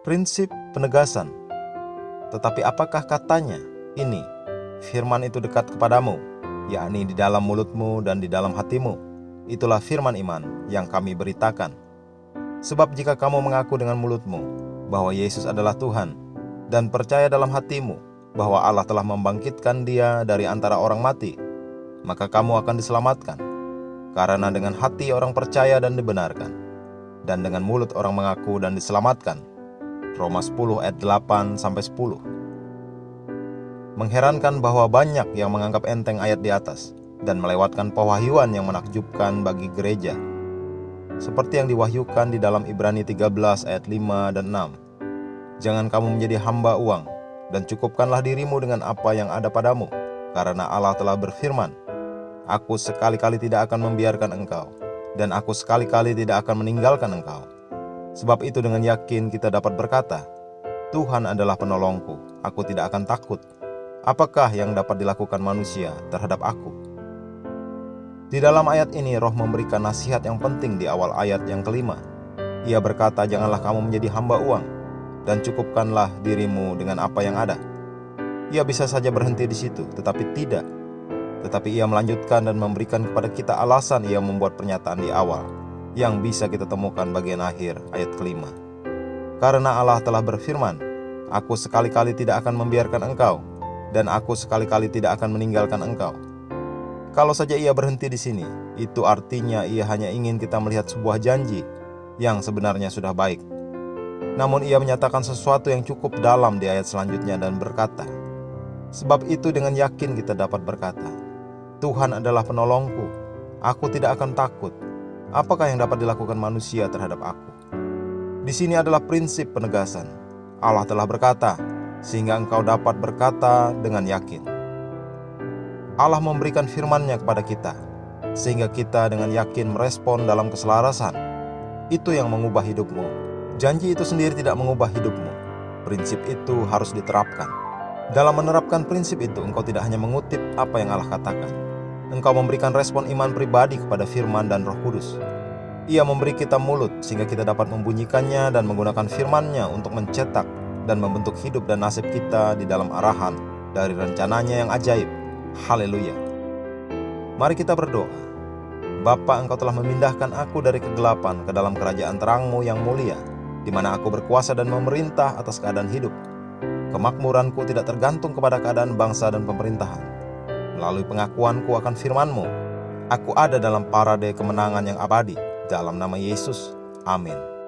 Prinsip penegasan. Tetapi apakah katanya? Ini, firman itu dekat kepadamu, yakni di dalam mulutmu dan di dalam hatimu. Itulah firman iman yang kami beritakan. Sebab jika kamu mengaku dengan mulutmu bahwa Yesus adalah Tuhan, dan percaya dalam hatimu bahwa Allah telah membangkitkan Dia dari antara orang mati, maka kamu akan diselamatkan. Karena dengan hati orang percaya dan dibenarkan, dan dengan mulut orang mengaku dan diselamatkan. Roma 10 ayat 8-10. Mengherankan bahwa banyak yang menganggap enteng ayat di atas dan melewatkan pewahyuan yang menakjubkan bagi gereja, seperti yang diwahyukan di dalam Ibrani 13 ayat 5 dan 6. Jangan kamu menjadi hamba uang, dan cukupkanlah dirimu dengan apa yang ada padamu, karena Allah telah berfirman, Aku sekali-kali tidak akan membiarkan engkau, dan aku sekali-kali tidak akan meninggalkan engkau. Sebab itu dengan yakin kita dapat berkata, Tuhan adalah penolongku, aku tidak akan takut. Apakah yang dapat dilakukan manusia terhadap aku? Di dalam ayat ini Roh memberikan nasihat yang penting di awal ayat yang kelima. Ia berkata, janganlah kamu menjadi hamba uang, dan cukupkanlah dirimu dengan apa yang ada. Ia bisa saja berhenti di situ, tetapi tidak. Tetapi ia melanjutkan dan memberikan kepada kita alasan ia membuat pernyataan di awal, yang bisa kita temukan bagian akhir ayat kelima. Karena Allah telah berfirman, Aku sekali-kali tidak akan membiarkan engkau, dan aku sekali-kali tidak akan meninggalkan engkau. Kalau saja ia berhenti di sini, itu artinya ia hanya ingin kita melihat sebuah janji yang sebenarnya sudah baik. Namun ia menyatakan sesuatu yang cukup dalam di ayat selanjutnya dan berkata, Sebab itu dengan yakin kita dapat berkata, Tuhan adalah penolongku, aku tidak akan takut. Apakah yang dapat dilakukan manusia terhadap aku? Di sini adalah prinsip penegasan. Allah telah berkata, sehingga engkau dapat berkata dengan yakin. Allah memberikan firman-Nya kepada kita, sehingga kita dengan yakin merespon dalam keselarasan. Itu yang mengubah hidupmu. Janji itu sendiri tidak mengubah hidupmu. Prinsip itu harus diterapkan. Dalam menerapkan prinsip itu, engkau tidak hanya mengutip apa yang Allah katakan. Engkau memberikan respon iman pribadi kepada firman dan Roh Kudus. Ia memberi kita mulut sehingga kita dapat membunyikannya dan menggunakan firman-Nya untuk mencetak dan membentuk hidup dan nasib kita di dalam arahan dari rencananya yang ajaib. Haleluya. Mari kita berdoa. Bapa, Engkau telah memindahkan aku dari kegelapan ke dalam kerajaan terang-Mu yang mulia, di mana aku berkuasa dan memerintah atas keadaan hidup. Kemakmuranku tidak tergantung kepada keadaan bangsa dan pemerintahan. Melalui pengakuanku akan firman-Mu, aku ada dalam parade kemenangan yang abadi. Dalam nama Yesus, amin.